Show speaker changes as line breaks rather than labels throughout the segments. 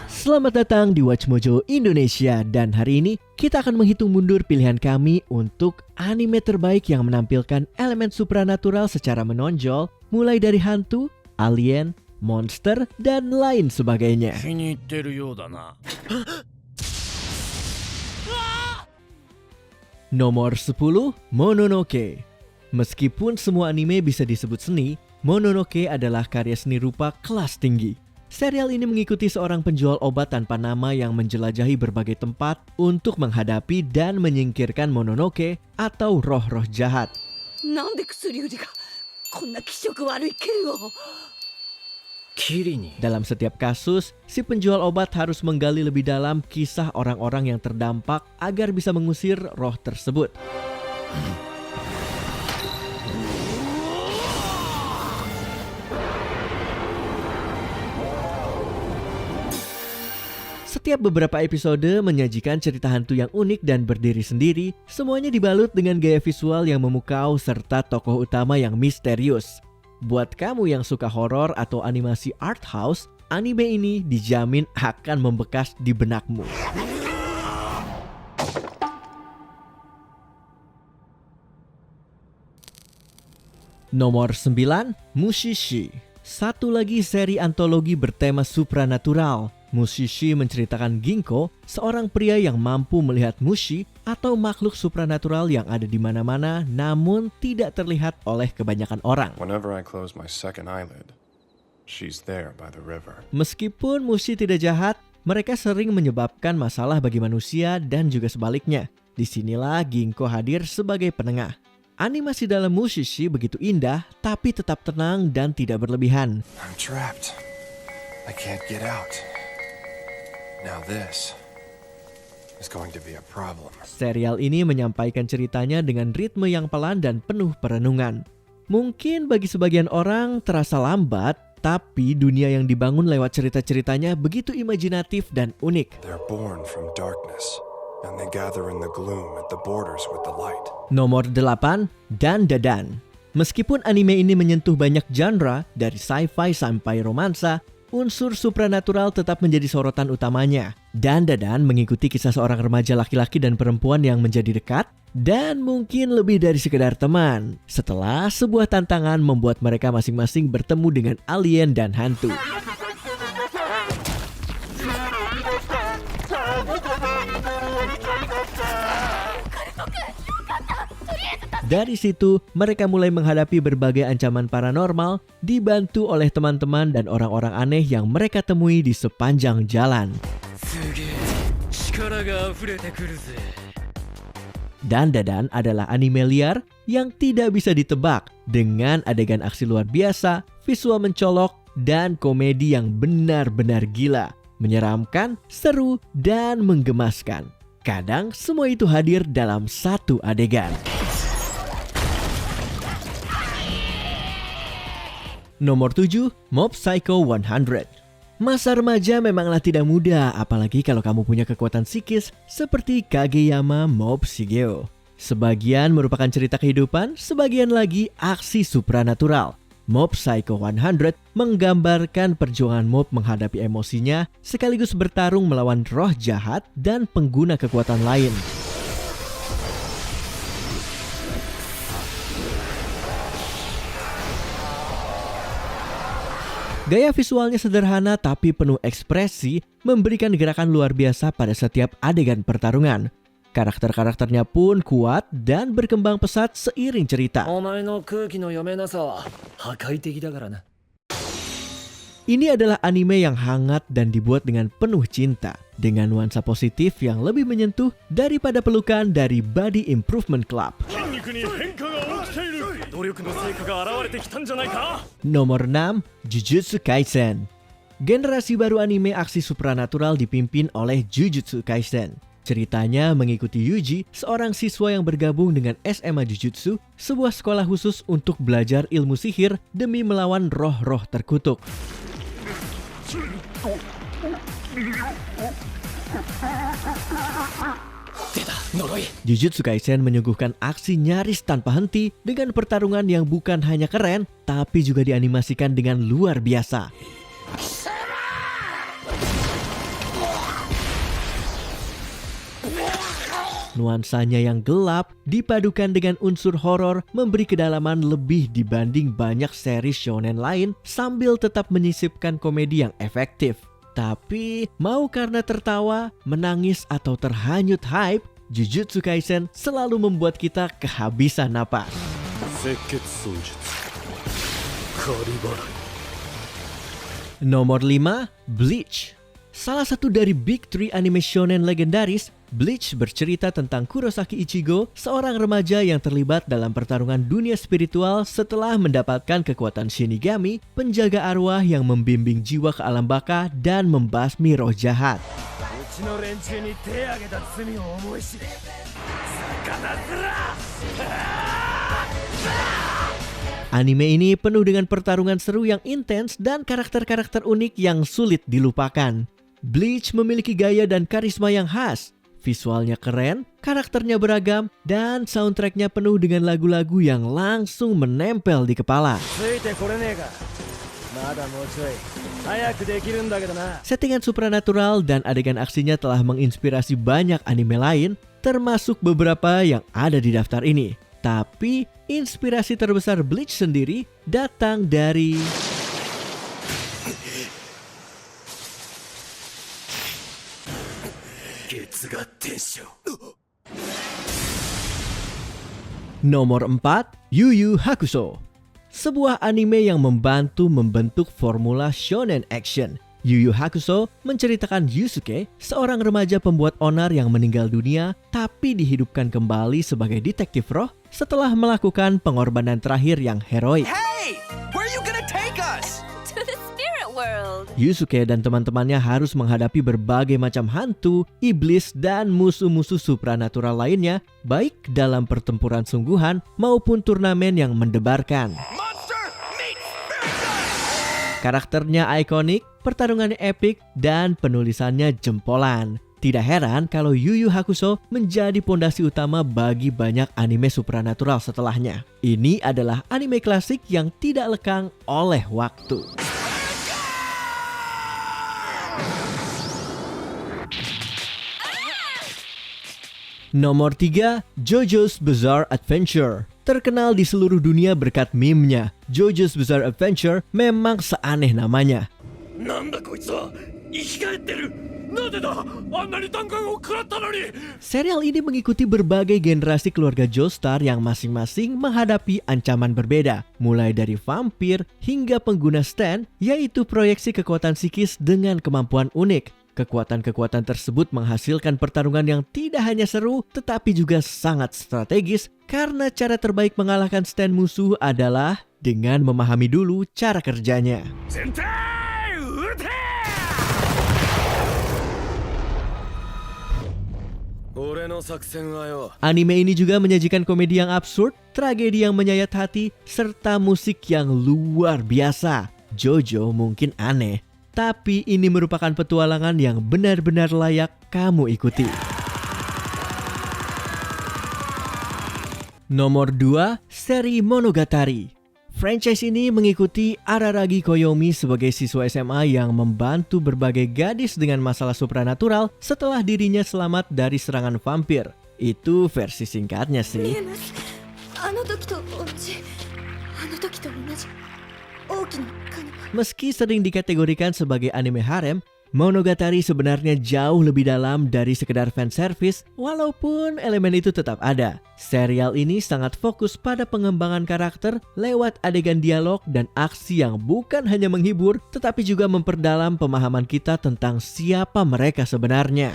Selamat datang di Watch Mojo Indonesia, dan hari ini kita akan menghitung mundur pilihan kami untuk anime terbaik yang menampilkan elemen supranatural secara menonjol, mulai dari hantu, alien, monster, dan lain sebagainya. Nomor 10, Mononoke. Meskipun semua anime bisa disebut seni, Mononoke adalah karya seni rupa kelas tinggi. Serial ini mengikuti seorang penjual obat tanpa nama yang menjelajahi berbagai tempat untuk menghadapi dan menyingkirkan Mononoke atau roh-roh jahat. Dalam setiap kasus, si penjual obat harus menggali lebih dalam kisah orang-orang yang terdampak agar bisa mengusir roh tersebut. Setiap beberapa episode menyajikan cerita hantu yang unik dan berdiri sendiri, semuanya dibalut dengan gaya visual yang memukau serta tokoh utama yang misterius. Buat kamu yang suka horor atau animasi art house, anime ini dijamin akan membekas di benakmu. Nomor 9, Mushishi. Satu lagi seri antologi bertema supranatural. Mushishi menceritakan Ginko, seorang pria yang mampu melihat mushi atau makhluk supranatural yang ada di mana-mana namun tidak terlihat oleh kebanyakan orang.
Whenever I close my second eyelid, she's there by the river.
Meskipun mushi tidak jahat, mereka sering menyebabkan masalah bagi manusia dan juga sebaliknya. Disinilah Ginko hadir sebagai penengah. Animasi dalam Mushishi begitu indah, tapi tetap tenang dan tidak berlebihan.
I'm trapped. I can't get out. Now this is going to be a problem.
Serial ini menyampaikan ceritanya dengan ritme yang pelan dan penuh perenungan. Mungkin bagi sebagian orang terasa lambat, tapi dunia yang dibangun lewat cerita-ceritanya begitu imajinatif dan unik.
They're born from darkness, and they gather in the gloom at the borders with the light.
Nomor 8, Dandadan. Meskipun anime ini menyentuh banyak genre, dari sci-fi sampai romansa, unsur supranatural tetap menjadi sorotan utamanya. Dandadan mengikuti kisah seorang remaja laki-laki dan perempuan yang menjadi dekat dan mungkin lebih dari sekedar teman, setelah sebuah tantangan membuat mereka masing-masing bertemu dengan alien dan hantu. Dari situ, mereka mulai menghadapi berbagai ancaman paranormal, dibantu oleh teman-teman dan orang-orang aneh yang mereka temui di sepanjang jalan. Dandadan adalah anime liar yang tidak bisa ditebak, dengan adegan aksi luar biasa, visual mencolok, dan komedi yang benar-benar gila, menyeramkan, seru, dan menggemaskan. Kadang semua itu hadir dalam satu adegan. Nomor 7, Mob Psycho 100. Masa remaja memanglah tidak mudah, apalagi kalau kamu punya kekuatan psikis seperti Kageyama Mob Shigeo. Sebagian merupakan cerita kehidupan, sebagian lagi aksi supranatural. Mob Psycho 100 menggambarkan perjuangan mob menghadapi emosinya sekaligus bertarung melawan roh jahat dan pengguna kekuatan lain. Gaya visualnya sederhana tapi penuh ekspresi, memberikan gerakan luar biasa pada setiap adegan pertarungan. Karakter-karakternya pun kuat dan berkembang pesat seiring cerita. Ini adalah anime yang hangat dan dibuat dengan penuh cinta, dengan nuansa positif yang lebih menyentuh daripada pelukan dari Body Improvement Club. Nomor 6, Jujutsu Kaisen. Generasi baru anime aksi supranatural dipimpin oleh Jujutsu Kaisen. Ceritanya mengikuti Yuji, seorang siswa yang bergabung dengan SMA Jujutsu, sebuah sekolah khusus untuk belajar ilmu sihir demi melawan roh-roh terkutuk. Jujutsu Kaisen menyuguhkan aksi nyaris tanpa henti dengan pertarungan yang bukan hanya keren, tapi juga dianimasikan dengan luar biasa. Nuansanya yang gelap dipadukan dengan unsur horor memberi kedalaman lebih dibanding banyak seri shonen lain sambil tetap menyisipkan komedi yang efektif. Tapi mau karena tertawa, menangis atau terhanyut hype, Jujutsu Kaisen selalu membuat kita kehabisan napas. Nomor 5, Bleach. Salah satu dari Big Three anime shonen legendaris, Bleach bercerita tentang Kurosaki Ichigo, seorang remaja yang terlibat dalam pertarungan dunia spiritual setelah mendapatkan kekuatan Shinigami, penjaga arwah yang membimbing jiwa ke alam baka dan membasmi roh jahat. Anime ini penuh dengan pertarungan seru yang intens dan karakter-karakter unik yang sulit dilupakan. Bleach memiliki gaya dan karisma yang khas. Visualnya keren, karakternya beragam, dan soundtracknya penuh dengan lagu-lagu yang langsung menempel di kepala. Settingan supranatural dan adegan aksinya telah menginspirasi banyak anime lain, termasuk beberapa yang ada di daftar ini. Tapi, inspirasi terbesar Bleach sendiri datang dari Nomor 4, Yu Yu Hakusho. Sebuah anime yang membantu membentuk formula shonen action. Yu Yu Hakusho menceritakan Yusuke, seorang remaja pembuat onar yang meninggal dunia tapi dihidupkan kembali sebagai detektif roh setelah melakukan pengorbanan terakhir yang heroik.
Hey! Where are you gonna take us?
To the spirit world.
Yusuke dan teman-temannya harus menghadapi berbagai macam hantu, iblis, dan musuh-musuh supranatural lainnya, baik dalam pertempuran sungguhan maupun turnamen yang mendebarkan.
Monster meet spirit!
Karakternya ikonik, pertarungannya epik, dan penulisannya jempolan. Tidak heran kalau Yu Yu Hakusho menjadi pondasi utama bagi banyak anime supranatural setelahnya. Ini adalah anime klasik yang tidak lekang oleh waktu. Nomor 3, JoJo's Bizarre Adventure. Terkenal di seluruh dunia berkat meme-nya, JoJo's Bizarre Adventure memang seaneh namanya. Serial ini mengikuti berbagai generasi keluarga Joestar yang masing-masing menghadapi ancaman berbeda, mulai dari vampir hingga pengguna stand, yaitu proyeksi kekuatan psikis dengan kemampuan unik. Kekuatan-kekuatan tersebut menghasilkan pertarungan yang tidak hanya seru, tetapi juga sangat strategis karena cara terbaik mengalahkan stand musuh adalah dengan memahami dulu cara kerjanya. Anime ini juga menyajikan komedi yang absurd, tragedi yang menyayat hati, serta musik yang luar biasa. JoJo mungkin aneh, tapi ini merupakan petualangan yang benar-benar layak kamu ikuti. Nomor 2, seri Monogatari. Franchise ini mengikuti Araragi Koyomi sebagai siswa SMA yang membantu berbagai gadis dengan masalah supranatural setelah dirinya selamat dari serangan vampir. Itu versi singkatnya sih. Meski sering dikategorikan sebagai anime harem, Monogatari sebenarnya jauh lebih dalam dari sekedar fanservice, walaupun elemen itu tetap ada. Serial ini sangat fokus pada pengembangan karakter lewat adegan dialog dan aksi yang bukan hanya menghibur, tetapi juga memperdalam pemahaman kita tentang siapa mereka sebenarnya.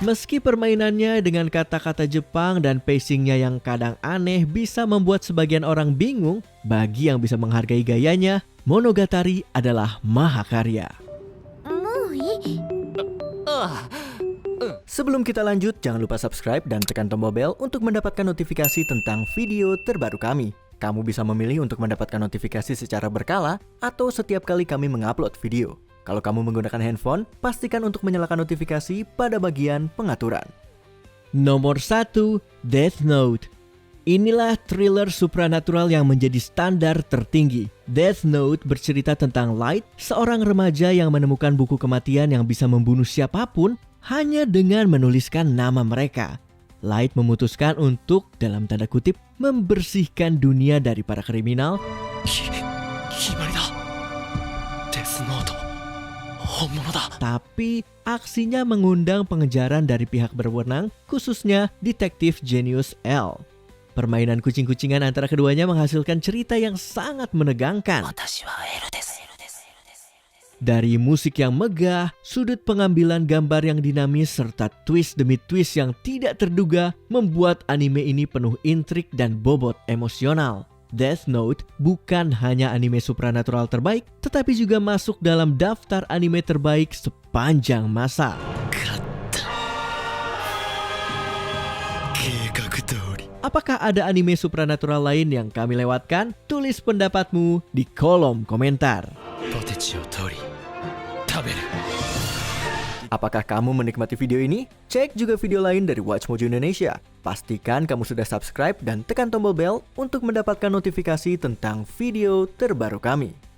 Meski permainannya dengan kata-kata Jepang dan pacingnya yang kadang aneh bisa membuat sebagian orang bingung, bagi yang bisa menghargai gayanya, Monogatari adalah mahakarya. Sebelum kita lanjut, jangan lupa subscribe dan tekan tombol bel untuk mendapatkan notifikasi tentang video terbaru kami. Kamu bisa memilih untuk mendapatkan notifikasi secara berkala atau setiap kali kami mengupload video. Kalau kamu menggunakan handphone, pastikan untuk menyalakan notifikasi pada bagian pengaturan. Nomor 1, Death Note. Inilah thriller supranatural yang menjadi standar tertinggi. Death Note bercerita tentang Light, seorang remaja yang menemukan buku kematian yang bisa membunuh siapapun hanya dengan menuliskan nama mereka. Light memutuskan untuk, dalam tanda kutip, membersihkan dunia dari para kriminal. Tapi aksinya mengundang pengejaran dari pihak berwenang, khususnya detektif jenius L. Permainan kucing-kucingan antara keduanya menghasilkan cerita yang sangat menegangkan. Dari musik yang megah, sudut pengambilan gambar yang dinamis, serta twist demi twist yang tidak terduga membuat anime ini penuh intrik dan bobot emosional. Death Note bukan hanya anime supranatural terbaik, tetapi juga masuk dalam daftar anime terbaik sepanjang masa. Apakah ada anime supranatural lain yang kami lewatkan? Tulis pendapatmu di kolom komentar. Apakah kamu menikmati video ini? Cek juga video lain dari Watch Mojo Indonesia. Pastikan kamu sudah subscribe dan tekan tombol bel untuk mendapatkan notifikasi tentang video terbaru kami.